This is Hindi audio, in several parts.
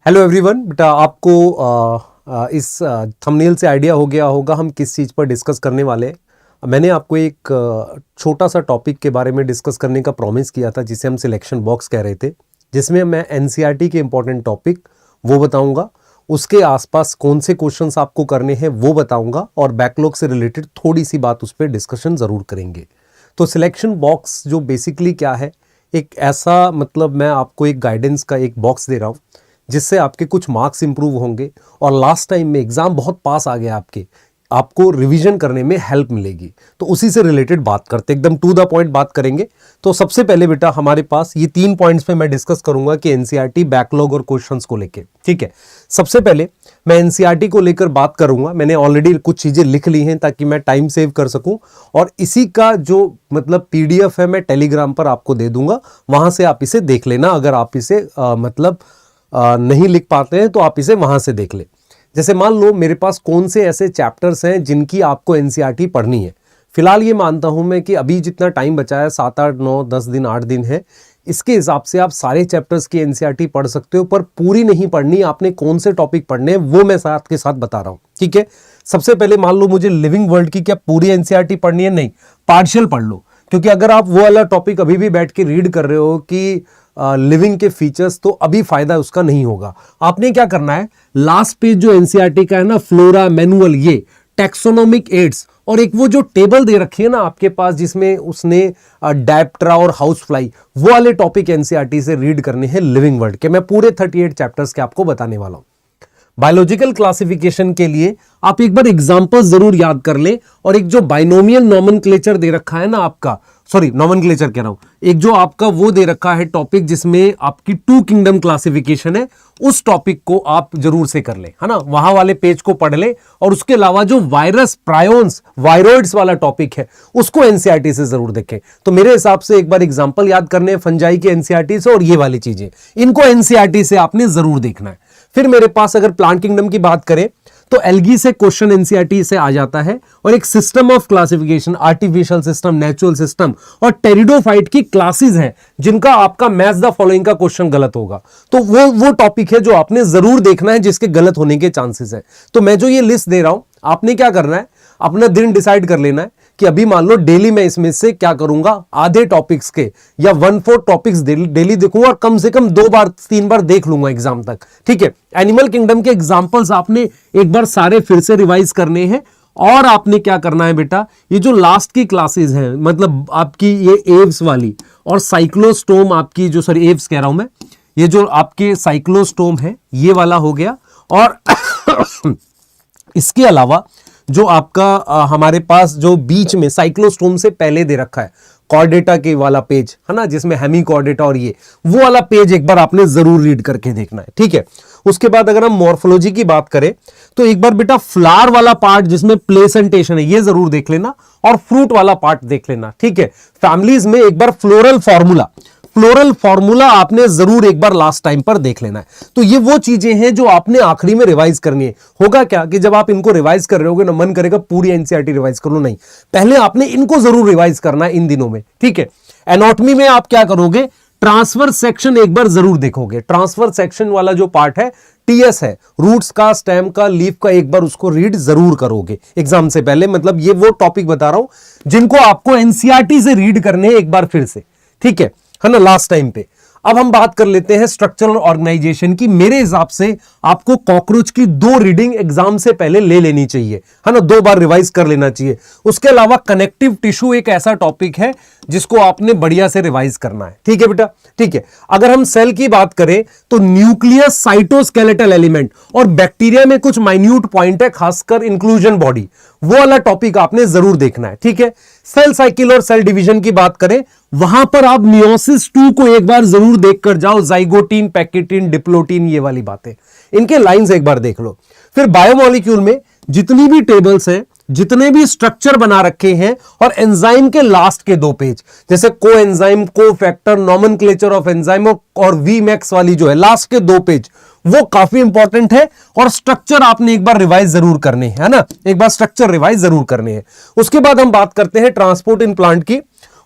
Hello everyone. बेटा आपको इस थंबनेल से आइडिया हो गया होगा हम किस चीज़ पर डिस्कस करने वाले हैं। मैंने आपको एक छोटा सा टॉपिक के बारे में डिस्कस करने का प्रॉमिस किया था जिसे हम सिलेक्शन बॉक्स कह रहे थे, जिसमें मैं एनसीईआरटी के इंपॉर्टेंट टॉपिक वो बताऊंगा, उसके आसपास कौन से क्वेश्चंस आपको करने हैं वो बताऊंगा और बैकलॉग से रिलेटेड थोड़ी सी बात उस पर डिस्कशन ज़रूर करेंगे। तो सिलेक्शन बॉक्स जो बेसिकली क्या है, एक ऐसा मतलब मैं आपको एक गाइडेंस का एक बॉक्स दे रहा हूँ जिससे आपके कुछ मार्क्स इंप्रूव होंगे और लास्ट टाइम में एग्जाम बहुत पास आ गया आपको रिवीजन करने में हेल्प मिलेगी। तो उसी से रिलेटेड बात करते, एकदम टू द पॉइंट बात करेंगे। तो सबसे पहले बेटा हमारे पास ये 3 पॉइंट्स पे मैं डिस्कस करूंगा कि एनसीईआरटी बैकलॉग और क्वेश्चंस को लेके, ठीक है। सबसे पहले मैं एनसीईआरटी को लेकर बात करूंगा। मैंने ऑलरेडी कुछ चीजें लिख ली हैं ताकि मैं टाइम सेव कर सकूं और इसी का जो मतलब पीडीएफ है मैं टेलीग्राम पर आपको दे दूंगा, वहां से आप इसे देख लेना। अगर आप इसे नहीं लिख पाते हैं तो आप इसे वहां से देख ले। जैसे मान लो मेरे पास कौन से ऐसे चैप्टर्स हैं जिनकी आपको एनसीईआरटी पढ़नी है। फिलहाल ये मानता हूं मैं कि अभी जितना टाइम बचा है 7, 8, 9, 10 दिन 8 दिन है, इसके हिसाब से आप सारे चैप्टर्स की एनसीईआरटी पढ़ सकते हो, पर पूरी नहीं पढ़नी। आपने कौन से टॉपिक पढ़ने हैं वो मैं साथ के साथ बता रहा हूं, ठीक है। सबसे पहले मान लो मुझे लिविंग वर्ल्ड की क्या पूरी एनसीईआरटी पढ़नी है? नहीं, पार्शियल पढ़ लो, क्योंकि अगर आप वो वाला टॉपिक अभी भी बैठ के रीड कर रहे हो कि लिविंग के फीचर्स, तो अभी फायदा उसका नहीं होगा। आपने क्या करना है, लास्ट पेज जो एनसीईआरटी का है ना, फ्लोरा मैनुअल, ये टैक्सोनॉमिक एड्स और एक वो जो टेबल दे रखी है ना आपके पास जिसमें उसने डायप्टेरा और हाउस फ्लाई, वो वाले टॉपिक एनसीईआरटी से रीड करने हैं लिविंग वर्ल्ड के। मैं पूरे 38 चैप्टर्स के आपको बताने वाला हूं। बायोलॉजिकल क्लासिफिकेशन के लिए आप एक बार एग्जांपल जरूर याद कर ले, और एक जो बाइनोमियल नॉमेनक्लेचर दे रखा है ना आपका, सॉरी नॉमेनक्लेचर कह रहा हूं, एक जो आपका वो दे रखा है टॉपिक जिसमें आपकी 2 किंगडम क्लासिफिकेशन है, उस टॉपिक को आप जरूर से कर ले, है ना। वहां वाले पेज को पढ़ ले और उसके अलावा जो वायरस, प्रायोन्स, वायरॉइड्स वाला टॉपिक है उसको एनसीईआरटी से जरूर देखें। तो मेरे हिसाब से एक बार एग्जांपल याद करने हैं फंजाई के एनसीईआरटी से, और ये वाली चीजें इनको एनसीईआरटी से आपने जरूर देखना है। फिर मेरे पास अगर प्लांट किंगडम की बात करें तो एल्गी से क्वेश्चन एनसीईआरटी से आ जाता है, और एक system of classification, artificial system, natural system और टेरिडोफाइट की क्लासेस हैं जिनका आपका मैच द फॉलोइंग का क्वेश्चन गलत होगा। तो वो टॉपिक है जो आपने जरूर देखना है, जिसके गलत होने के चांसेस है। तो मैं जो ये लिस्ट दे रहा हूं, आपने क्या करना है, अपना दिन डिसाइड कर लेना है कि अभी मान लो डेली मैं इसमें से क्या करूंगा, आधे टॉपिक्स के या 1/4 टॉपिक्स डेली देखूंगा, और कम से कम 2 बार 3 बार देख लूंगा एग्जाम तक, ठीक है। एनिमल किंगडम के एग्जांपल्स आपने एक बार सारे फिर से रिवाइज करने हैं, और आपने क्या करना है बेटा, ये जो लास्ट की क्लासेस हैं, मतलब आपकी ये एव्स वाली और साइक्लोस्टोम आपकी जो, सॉरी एव्स कह रहा हूं मैं, ये जो आपके साइक्लोस्टोम है ये वाला हो गया, और इसके अलावा जो आपका हमारे पास जो बीच में साइक्लोस्टोम से पहले दे रखा है कॉर्डेटा के वाला पेज है ना, जिसमें हेमी कॉर्डेटा, और ये वो वाला पेज एक बार आपने जरूर रीड करके देखना है, ठीक है। उसके बाद अगर हम मॉर्फोलॉजी की बात करें तो एक बार बेटा फ्लावर वाला पार्ट जिसमें प्लेसेंटेशन है ये जरूर देख लेना, और फ्रूट वाला पार्ट देख लेना, ठीक है। फैमिलीज में एक बार फ्लोरल फॉर्मूला आपने जरूर एक बार लास्ट टाइम पर देख लेना है। तो ये वो चीजें हैं जो आपने आखिरी में रिवाइज करनी है। होगा क्या कि जब आप इनको रिवाइज कर रहे होगे ना, मन करेगा पूरी एनसीईआरटी रिवाइज कर लो, नहीं, पहले आपने इनको जरूर रिवाइज करना है इन दिनों में, ठीक है। एनाटॉमी में आप क्या करोगे, ट्रांसफर सेक्शन एक बार जरूर देखोगे। ट्रांसफर सेक्शन वाला जो पार्ट है, टीएस है, रूट्स का, स्टेम का, लीफ का, एक बार उसको रीड जरूर करोगे एग्जाम से पहले। मतलब ये वो टॉपिक बता रहा हूं जिनको आपको एनसीईआरटी से रीड करने हैं एक बार फिर से, ठीक है ना, लास्ट टाइम पे। अब हम बात कर लेते हैं स्ट्रक्चरल ऑर्गेनाइजेशन की। मेरे हिसाब से आपको कॉकरोच की 2 रीडिंग एग्जाम से पहले ले लेनी चाहिए, है ना, 2 बार रिवाइज कर लेना चाहिए। उसके अलावा कनेक्टिव टिश्यू एक ऐसा टॉपिक है जिसको आपने बढ़िया से रिवाइज करना है, ठीक है बेटा, ठीक है। अगर हम सेल की बात करें तो न्यूक्लियस, साइटोस्केलेटल एलिमेंट और बैक्टीरिया में कुछ माइन्यूट पॉइंट है, खासकर इंक्लूजन बॉडी, वो वाला टॉपिक आपने जरूर देखना है, ठीक है। सेल साइकिल और सेल डिवीजन की बात करें, वहां पर आप मियोसिस 2 को एक बार जरूर देखकर जाओ, जाइगोटीन, पैकेटीन, डिप्लोटीन, ये वाली बातें, इनके लाइंस एक बार देख लो। फिर बायोमोलिक्यूल में जितनी भी टेबल्स हैं, जितने भी स्ट्रक्चर बना रखे हैं, और एंजाइम के लास्ट के 2 पेज, जैसे को एंजाइम, को फैक्टर, नॉमेनक्लेचर ऑफ एंजाइम और वीमैक्स वाली जो है लास्ट के 2 पेज, वो काफी इंपॉर्टेंट है। और स्ट्रक्चर आपने एक बार रिवाइज जरूर करने हैं, है ना, एक बार स्ट्रक्चर रिवाइज जरूर करने हैं। उसके बाद हम बात करते हैं ट्रांसपोर्ट इन प्लांट की।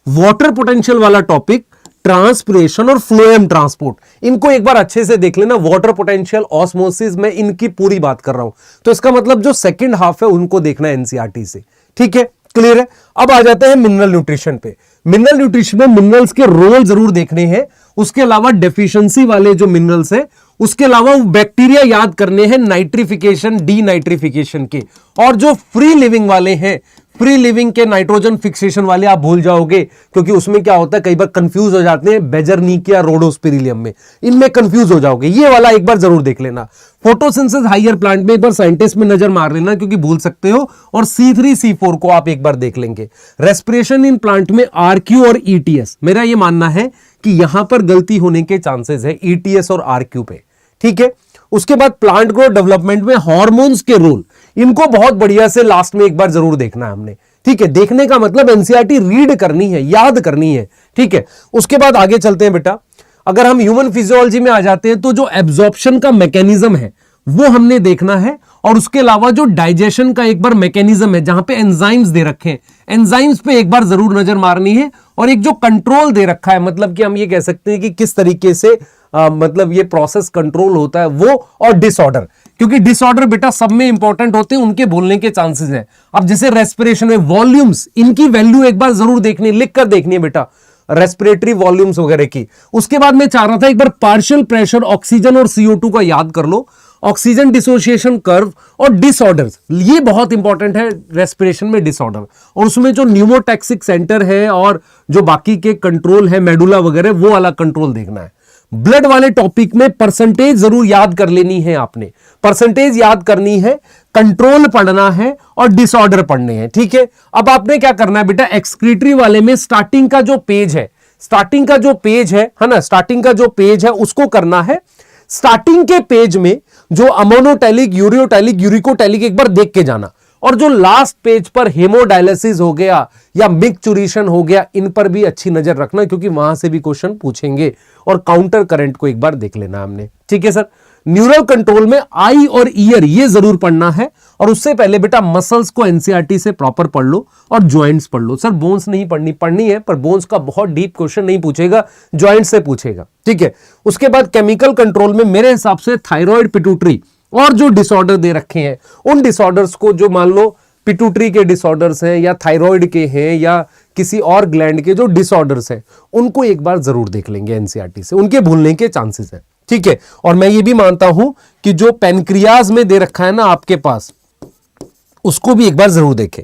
वाटर पोटेंशियल वाला टॉपिक ट्रांसपिरेशन और फ्लोएम ट्रांसपोर्ट, इनको एक बार अच्छे से देख लेना। वाटर पोटेंशियल, ऑस्मोसिस, मैं इनकी पूरी बात कर रहा हूं, तो इसका मतलब जो सेकंड हाफ है उनको देखना है एनसीईआरटी से, ठीक है, क्लियर है। अब आ जाते हैं मिनरल न्यूट्रिशन पे। मिनरल न्यूट्रिशन में मिनरल्स के रोल जरूर देखने हैं, उसके अलावा डेफिशिएंसी वाले जो मिनरल्स है, उसके अलावा बैक्टीरिया याद करने हैं नाइट्रिफिकेशन, डीनाइट्रिफिकेशन के, और जो फ्री लिविंग वाले हैं, फ्री लिविंग के नाइट्रोजन फिक्सेशन वाले आप भूल जाओगे, क्योंकि उसमें क्या होता है कई बार कंफ्यूज हो जाते हैं बेजरनिकिया रोडोस्पिरिलियम में, इनमें कंफ्यूज हो जाओगे, ये वाला एक बार जरूर देख लेना। फोटोसिंथेसिस हायर प्लांट में एक बार साइंटिस्ट में नजर मार लेना, क्योंकि भूल सकते हो, और C3 C4 को आप एक बार देख लेंगे। रेस्पिरेशन इन प्लांट में RQ और ETS, मेरा ये मानना है कि यहां पर गलती होने के चांसेस है ETS और RQ पे, ठीक है। उसके बाद प्लांट ग्रोथ डेवलपमेंट में हार्मोन्स के रोल, इनको बहुत बढ़िया से लास्ट में एक बार जरूर देखना है हमने, ठीक है। देखने का मतलब एनसीईआरटी रीड करनी है, याद करनी है, ठीक है। उसके बाद आगे चलते हैं बेटा। अगर हम ह्यूमन फिजियोलॉजी में आ जाते हैं तो जो एब्जॉर्प्शन का मैकेनिज्म है वो हमने देखना है, और उसके अलावा जो डाइजेशन का एक बार मैकेनिज्म है जहां पे एंजाइम्स दे रखे हैं, एंजाइम्स पे एक बार जरूर नजर मारनी है, और एक जो कंट्रोल दे रखा है, मतलब कि हम ये कह सकते हैं कि किस तरीके से मतलब ये प्रोसेस कंट्रोल होता है वो, और डिसऑर्डर, क्योंकि डिसऑर्डर बेटा सब में इंपॉर्टेंट होते हैं, उनके बोलने के चांसेस हैं। अब जैसे रेस्पिरेशन में वॉल्यूम्स, इनकी वैल्यू एक बार जरूर देखनी, लिख कर देखनी है बेटा, रेस्पिरेटरी वॉल्यूम्स वगैरह की। उसके बाद मैं चाह रहा था एक बार पार्शियल प्रेशर, ऑक्सीजन और CO2 का याद कर लो, ऑक्सीजन डिसोसिएशन कर्व और डिसऑर्डर्स, ये बहुत इंपॉर्टेंट है रेस्पिरेशन में डिसऑर्डर, और उसमें जो न्यूमोटैक्सिक सेंटर है और जो बाकी के कंट्रोल है मेडुला वगैरह, वो वाला कंट्रोल देखना है। ब्लड वाले टॉपिक में परसेंटेज जरूर याद कर लेनी है आपने, परसेंटेज याद करनी है, कंट्रोल पढ़ना है और डिसऑर्डर पढ़ने हैं, ठीक है। अब आपने क्या करना है बेटा, एक्सक्रीटरी वाले में स्टार्टिंग का जो पेज है, स्टार्टिंग का जो पेज है ना, स्टार्टिंग का जो पेज है उसको करना है। स्टार्टिंग के पेज में जो अमोनोटैलिक, यूरियोटैलिक, यूरिकोटैलिक एक बार देख के जाना, और जो लास्ट पेज पर हेमोडायलिसिस हो गया या मिक्चुरेशन हो गया, इन पर भी अच्छी नजर रखना, क्योंकि वहां से भी क्वेश्चन पूछेंगे, और काउंटर करंट को एक बार देख लेना हमने, ठीक है सर। न्यूरल कंट्रोल में आई और ईयर ये जरूर पढ़ना है, और उससे पहले बेटा मसल्स को एनसीईआरटी से प्रॉपर पढ़ लो, और ज्वाइंट्स पढ़ लो। सर बोन्स नहीं पढ़नी है, पर बोन्स का बहुत डीप क्वेश्चन नहीं पूछेगा, ज्वाइंट से पूछेगा, ठीक है। उसके बाद केमिकल कंट्रोल में मेरे हिसाब से थायराइड, पिट्यूटरी और जो डिसऑर्डर दे रखे हैं, उन डिसऑर्डर्स को, जो मान लो पिट्यूटरी के डिसऑर्डर्स हैं या थायराइड के हैं या किसी और ग्लैंड के जो डिसऑर्डर्स हैं, उनको एक बार जरूर देख लेंगे एनसीईआरटी से, उनके भूलने के चांसेस हैं, ठीक है। और मैं ये भी मानता हूं कि जो पेनक्रियाज में दे रखा है ना आपके पास, उसको भी एक बार जरूर देखें,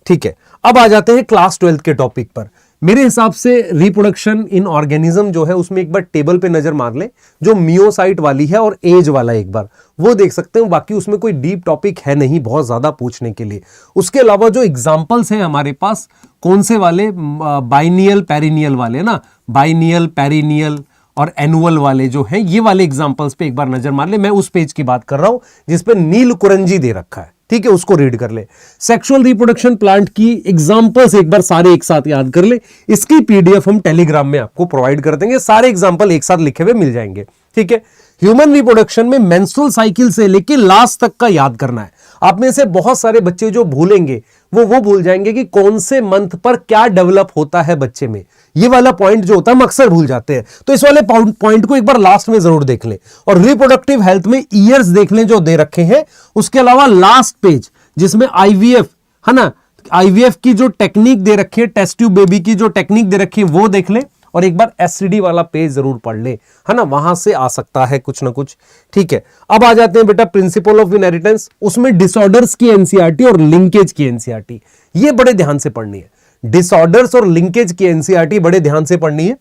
ठीक है। अब आ जाते हैं क्लास 12 के टॉपिक पर। मेरे हिसाब से रिप्रोडक्शन इन ऑर्गेनिज्म जो है उसमें एक बार टेबल पे नजर मार लें, जो मियोसाइट वाली है और एज वाला एक बार वो देख सकते हैं। बाकी उसमें कोई डीप टॉपिक है नहीं बहुत ज्यादा पूछने के लिए। उसके अलावा जो एग्जांपल्स हैं हमारे पास, कौन से वाले, बाइनियल पेरिनियल वाले ना, बाइनियल पेरिनियल और एनुअल वाले जो हैं, ये वाले एग्जांपल्स पे एक बार नजर मार ले। मैं उस पेज की बात कर रहा हूं जिसपे नील कुरंजी दे रखा है, ठीक है, उसको रीड कर ले। सेक्सुअल रिप्रोडक्शन प्लांट की एग्जांपल्स एक बार सारे एक साथ याद कर ले। इसकी पीडीएफ हम टेलीग्राम में आपको प्रोवाइड कर देंगे, सारे एग्जांपल एक साथ लिखे हुए मिल जाएंगे, ठीक है। ह्यूमन रिप्रोडक्शन में मेंस्ट्रुअल साइकिल से लेके लास्ट तक का याद करना है। आप में से बहुत सारे बच्चे जो भूलेंगे वो भूल जाएंगे कि कौन से मंथ पर क्या डेवलप होता है बच्चे में। ये वाला पॉइंट जो होता है हम अक्सर भूल जाते हैं, तो इस वाले पॉइंट को एक बार लास्ट में जरूर देख लें। और रिप्रोडक्टिव हेल्थ में ईयर्स देख लें जो दे रखे हैं। उसके अलावा लास्ट पेज जिसमें आईवीएफ है ना, आईवीएफ की जो टेक्निक दे रखी है, टेस्ट ट्यूब बेबी की जो टेक्निक दे रखी है वो देख लें। और एक बार एससीडी वाला पेज जरूर पढ़ ले, है ना, वहां से आ सकता है कुछ ना कुछ, ठीक है। अब आ जाते हैं बेटा प्रिंसिपल ऑफ इनहेरिटेंस। उसमें डिसऑर्डर्स की एनसीईआरटी और लिंकेज की एनसीईआरटी ये बड़े ध्यान से पढ़नी है। डिसऑर्डर्स और लिंकेज की एनसीईआरटी बड़े ध्यान से पढ़नी है।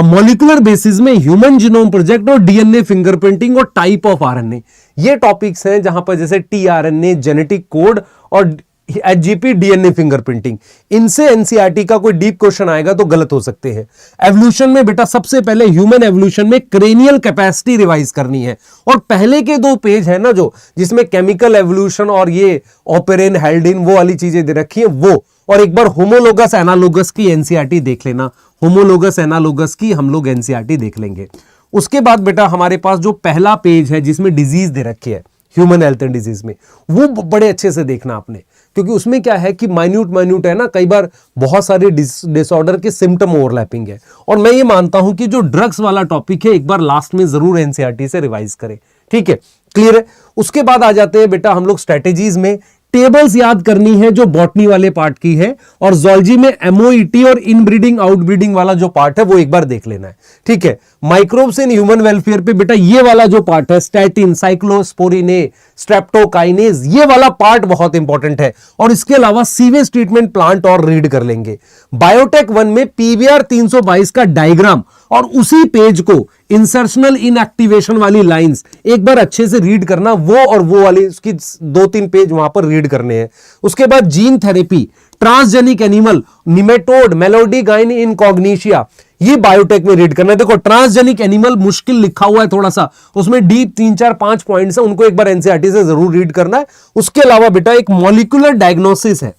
मॉलिक्यूलर बेसिस में ह्यूमन जीनोम प्रोजेक्ट और डीएनए फिंगरप्रिंटिंग और टाइप ऑफ आरएनए, ये टॉपिक्स हैं जहां पर जैसे टीआरएनए, जेनेटिक कोड और एचजीपी, डीएनए फिंगरप्रिंटिंग, इनसे एनसीईआरटी का कोई डीप क्वेश्चन आएगा तो गलत हो सकते हैं। एवोल्यूशन में बेटा सबसे पहले ह्यूमन एवोल्यूशन में क्रेनियल कैपेसिटी रिवाइज करनी है। और पहले के 2 पेज है ना जो जिसमें केमिकल एवोल्यूशन और ये ऑपेरिन, हेल्डिन वो वाली चीजें दे रखी है वो, और एक बार होमोलोगस एनालोगस की एनसीईआरटी देख लेना। होमोलोगस एनालोगस की हम लोग एनसीईआरटी देख लेंगे। उसके बाद बेटा हमारे पास जो पहला पेज है जिसमें डिजीज दे रखी है, ह्यूमन हेल्थ एंड डिजीज में, वो बड़े अच्छे से देखना आपने, क्योंकि उसमें क्या है कि माइन्यूट है ना, कई बार बहुत सारे डिसऑर्डर के सिम्टम ओवरलैपिंग है। और मैं ये मानता हूं कि जो ड्रग्स वाला टॉपिक है एक बार लास्ट में जरूर एनसीईआरटी से रिवाइज करें, ठीक है, क्लियर है। उसके बाद आ जाते हैं बेटा हम लोग स्ट्रेटेजीज में, टेबल्स याद करनी है जो बॉटनी वाले पार्ट की है, और जूलॉजी में एमओईटी और इनब्रीडिंग आउटब्रीडिंग वाला जो पार्ट है वो एक बार देख लेना है, ठीक है। माइक्रोब्स इन ह्यूमन वेलफेयर पे बेटा ये वाला जो पार्ट है, स्टैटिन, साइक्लोस्पोरिने, स्ट्रेप्टोकाइनेज, ये वाला पार्ट बहुत इंपॉर्टेंट है। और इसके अलावा सीवेज ट्रीटमेंट प्लांट और रीड कर लेंगे। बायोटेक 1 में पीवीआर 322 का डायग्राम और उसी पेज को इंसर्शनल इनएक्टिवेशन वाली लाइंस एक बार अच्छे से रीड करना, वो और वो वाली उसकी 2-3 पेज वहां पर रीड करने हैं। उसके बाद gene therapy, transgenic animal, nematode, Meloidogyne incognita, ये बायोटेक में रीड करना है। देखो ट्रांसजेनिक एनिमल मुश्किल लिखा हुआ है थोड़ा सा, उसमें डीप 3-4-5 पॉइंट्स है, उनको एक बार एनसीईआरटी से जरूर रीड करना है। उसके अलावा बेटा एक मॉलिक्यूलर डायग्नोसिस है,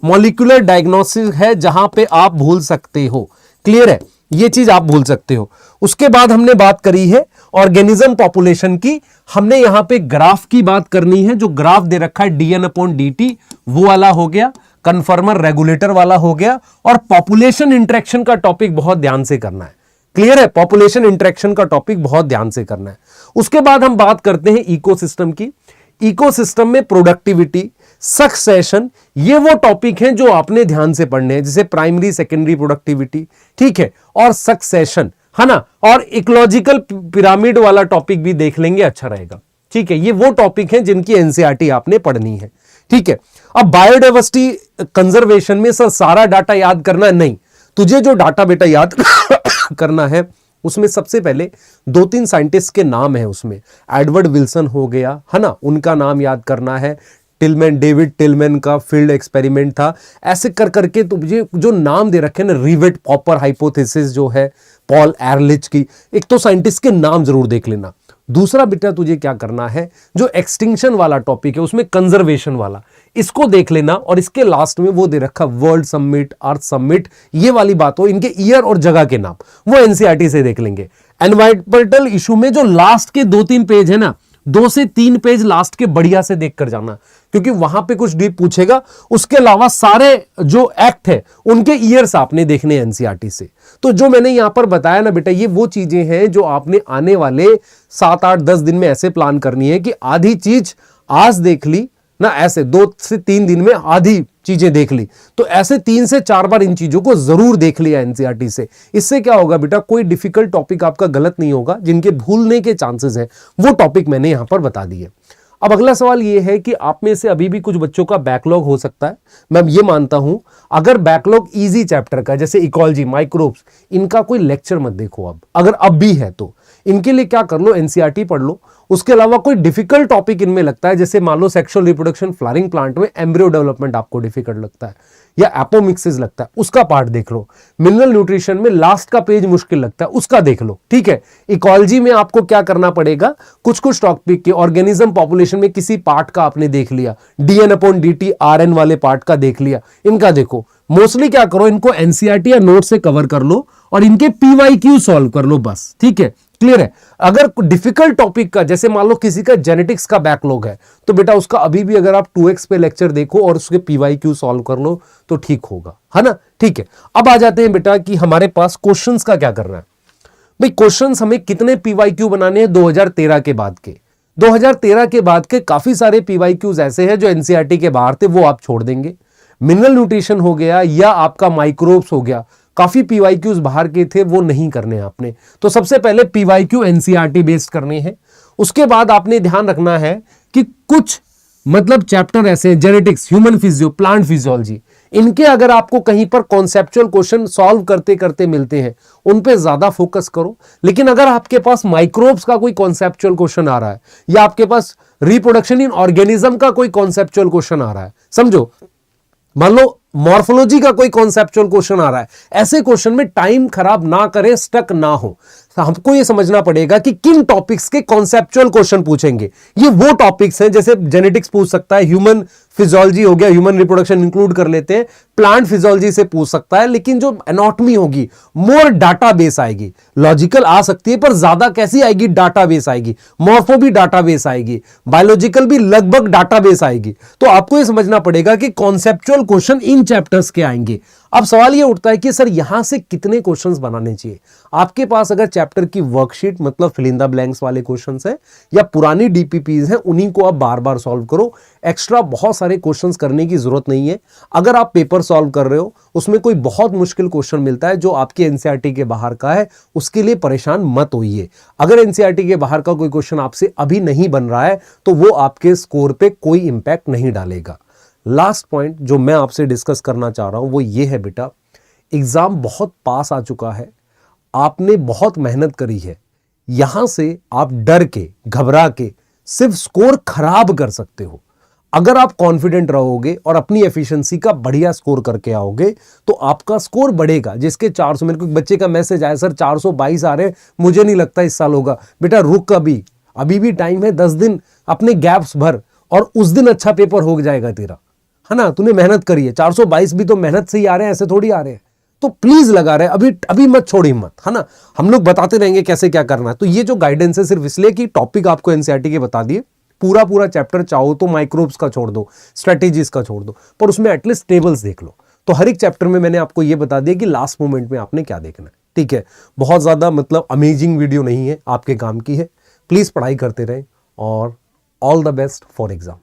मॉलिक्यूलर डायग्नोसिस है जहां पे आप भूल सकते हो, क्लियर है, ये चीज आप भूल सकते हो। उसके बाद हमने बात करी है ऑर्गेनिज्म पॉपुलेशन की, हमने यहां पे ग्राफ की बात करनी है, जो ग्राफ दे रखा है dn/dt वो वाला हो गया, कन्फर्मर रेगुलेटर वाला हो गया, और पॉपुलेशन इंटरेक्शन का टॉपिक बहुत ध्यान से करना है, क्लियर है, पॉपुलेशन इंटरेक्शन का टॉपिक बहुत ध्यान से करना है। उसके बाद हम बात करते हैं इकोसिस्टम की। इकोसिस्टम में प्रोडक्टिविटी, सक्सेशन, ये वो टॉपिक हैं जो आपने ध्यान से पढ़ने हैं, जैसे प्राइमरी सेकेंडरी प्रोडक्टिविटी, ठीक है, और सक्सेशन, है ना, और इकोलॉजिकल पिरामिड वाला टॉपिक भी देख लेंगे, अच्छा रहेगा, ठीक है। ये वो टॉपिक हैं जिनकी एनसीईआरटी आपने पढ़नी है, ठीक है। अब बायोडाइवर्सिटी कंजर्वेशन में सर सारा डाटा याद करना नहीं, तुझे जो डाटा बेटा याद करना है उसमें सबसे पहले 2-3 साइंटिस्ट के नाम है, उसमें एडवर्ड विल्सन हो गया, है ना, उनका नाम याद करना है, टिलमैन, डेविड टिलमैन का फील्ड एक्सपेरिमेंट था, ऐसे कर करके तुझे जो नाम दे रखे ना, रिवेट पॉपर हाइपोथेसिस जो है पॉल एरलिच की, एक तो साइंटिस्ट के नाम जरूर देख लेना। दूसरा बेटा तुझे क्या करना है, जो एक्सटिंक्शन वाला टॉपिक है उसमें कंजर्वेशन वाला, इसको देख लेना, और इसके लास्ट में वो दे रखा वर्ल्ड समिट, अर्थ समिट, ये वाली बात हो, इनके ईयर और जगह के नाम वो एनसीईआरटी से देख लेंगे। एनवायरमेंटल इशू में जो लास्ट के 2-3 पेज है ना, 2 से 3 पेज लास्ट के बढ़िया से देख कर जाना, क्योंकि वहां पे कुछ डीप पूछेगा। उसके अलावा सारे जो एक्ट है उनके ईयर्स आपने देखने एनसीईआरटी से। तो जो मैंने यहां पर बताया ना बेटा, ये वो चीजें हैं जो आपने आने वाले 7-8-10 दिन में ऐसे प्लान करनी है कि आधी चीज आज देख ली ना, ऐसे 2 से 3 दिन में आधी चीजें देख ली, तो ऐसे 3 से 4 बार इन चीजों को जरूर देख लिया एनसीईआरटी से। इससे क्या होगा बेटा, कोई डिफिकल्ट टॉपिक आपका गलत नहीं होगा, जिनके भूलने के चांसेस हैं वो टॉपिक मैंने यहां पर बता दिए। अब अगला सवाल ये है कि आप में से अभी भी कुछ बच्चों का बैकलॉग हो सकता है, मैं ये मानता हूं। अगर बैकलॉग इजी चैप्टर का, जैसे इकोलॉजी, माइक्रोब्स, इनका कोई लेक्चर मत देखो अब, अगर अब भी है तो इनके लिए क्या कर लो, एनसीईआरटी पढ़ लो। उसके अलावा कोई डिफिकल्ट टॉपिक इनमें लगता है, जैसे मान लो सेक्सुअल रिप्रोडक्शन फ्लावरिंग प्लांट में एम्ब्रियो डेवलपमेंट आपको डिफिकल्ट लगता है, या एपोमिक्सिस लगता है, उसका पार्ट देख लो। मिनरल न्यूट्रिशन में लास्ट का पेज मुश्किल लगता है, उसका देख लो, ठीक है। इकोलॉजी में आपको क्या करना पड़ेगा, कुछ कुछ टॉपिक के ऑर्गेनिज्म पॉपुलेशन में किसी पार्ट का आपने देख लिया, dn/dt RN वाले पार्ट का देख लिया, इनका देखो। मोस्टली क्या करो, इनको एनसीईआरटी या नोट से कवर कर लो और इनके पीवाईक्यू सॉल्व कर लो, बस, ठीक है, क्लियर है। अगर डिफिकल्ट टॉपिक का, जैसे मान लो किसी का जेनेटिक्स का बैकलॉग है, तो बेटा उसका अभी भी अगर आप 2x पे लेक्चर देखो और उसके पीवाईक्यू सॉल्व कर लो तो ठीक होगा, है ना, ठीक है। अब आ जाते हैं बेटा कि हमारे पास क्वेश्चंस का क्या करना है। भाई क्वेश्चंस हमें कितने पीवाईक्यू बनाने हैं 2013 के बाद के, 2013 के बाद के काफी सारे पीवाईक्यूज ऐसे हैं जो एनसीईआरटी के बाहर थे, वो आप छोड़ देंगे। मिनरल न्यूट्रिशन हो गया या आपका माइक्रोब्स हो गया, काफी पीवाईक्यूज बाहर के थे, वो नहीं करने आपने। तो सबसे पहले पीवाईक्यू एनसीईआरटी बेस्ड करने हैं। उसके बाद आपने ध्यान रखना है कि कुछ मतलब चैप्टर ऐसे हैं, genetics, human physio, plant physiology, इनके अगर आपको कहीं पर कॉन्सेप्चुअल क्वेश्चन सॉल्व करते करते मिलते हैं, उन पे ज्यादा फोकस करो। लेकिन अगर आपके पास माइक्रोब्स का कोई कॉन्सेप्चुअल क्वेश्चन आ रहा है, या आपके पास रिप्रोडक्शन इन ऑर्गेनिज्म का कोई कॉन्सेप्चुअल क्वेश्चन आ रहा है, समझो मान लो मॉर्फोलॉजी का कोई कॉन्सेप्चुअल क्वेश्चन आ रहा है, ऐसे क्वेश्चन में टाइम खराब ना करें, स्टक ना हो, हमको ये समझना पड़ेगा कि किन टॉपिक्स के कॉन्सेप्चुअल क्वेश्चन पूछेंगे। ये वो टॉपिक्स हैं जैसे जेनेटिक्स पूछ सकता है, ह्यूमन फिजियोलॉजी हो गया, ह्यूमन रिप्रोडक्शन इंक्लूड कर लेते हैं, प्लांट फिजियोलॉजी से पूछ सकता है, लेकिन जो एनाटॉमी होगी मोर डाटाबेस आएगी। लॉजिकल आ सकती है पर ज्यादा कैसी आएगी, डाटाबेस आएगी। मॉर्फो भी डाटाबेस आएगी, बायोलॉजिकल भी लगभग डाटाबेस आएगी। तो आपको यह समझना पड़ेगा कि कॉन्सेप्चुअल क्वेश्चन इन चैप्टर्स के आएंगे। अब सवाल यह उठता है कि सर यहां से कितने क्वेश्चंस बनाने चाहिए। आपके पास अगर चैप्टर की वर्कशीट मतलब फिल इन द ब्लैंक्स वाले क्वेश्चंस हैं या पुरानी डीपीपीज हैं, उन्हीं को आप बार बार सॉल्व करो। एक्स्ट्रा बहुत सारे क्वेश्चंस करने की जरूरत नहीं है। अगर आप पेपर सॉल्व कर रहे हो, उसमें कोई बहुत मुश्किल क्वेश्चन मिलता है जो आपके एनसीईआरटी के बाहर का है, उसके लिए परेशान मत होइए। अगर एनसीईआरटी के बाहर का कोई क्वेश्चन आपसे अभी नहीं बन रहा है तो वो आपके स्कोर पे कोई इंपैक्ट नहीं डालेगा। लास्ट पॉइंट जो मैं आपसे डिस्कस करना चाह रहा हूं वो ये है, बेटा एग्जाम बहुत पास आ चुका है, आपने बहुत मेहनत करी है, यहां से आप डर के घबरा के सिर्फ स्कोर खराब कर सकते हो। अगर आप कॉन्फिडेंट रहोगे और अपनी एफिशिएंसी का बढ़िया स्कोर करके आओगे तो आपका स्कोर बढ़ेगा। जिसके 400, मेरे को एक बच्चे का मैसेज आया, सर 422 आ रहे, मुझे नहीं लगता इस साल होगा। बेटा रुक, अभी भी टाइम है, 10 दिन अपने गैप्स भर और उस दिन अच्छा पेपर हो जाएगा तेरा, है ना। तूने मेहनत करी है, 422 भी तो मेहनत से ही आ रहे हैं, ऐसे थोड़ी आ रहे हैं। तो प्लीज लगा रहे, अभी मत छोड़ हिम्मत, है ना। हम लोग बताते रहेंगे कैसे क्या करना है। तो ये जो गाइडेंस है सिर्फ इसलिए कि टॉपिक आपको एनसीईआरटी के बता दिए, पूरा चैप्टर चाहो तो माइक्रोब्स का छोड़ दो, स्ट्रेटेजीज का छोड़ दो, पर उसमें एटलीस्ट टेबल्स देख लो। तो हर एक चैप्टर में मैंने आपको ये बता दिया कि लास्ट मोमेंट में आपने क्या देखना है। ठीक है, बहुत ज्यादा मतलब अमेजिंग वीडियो नहीं है, आपके काम की है। प्लीज पढ़ाई करते रहें और all the best for exam.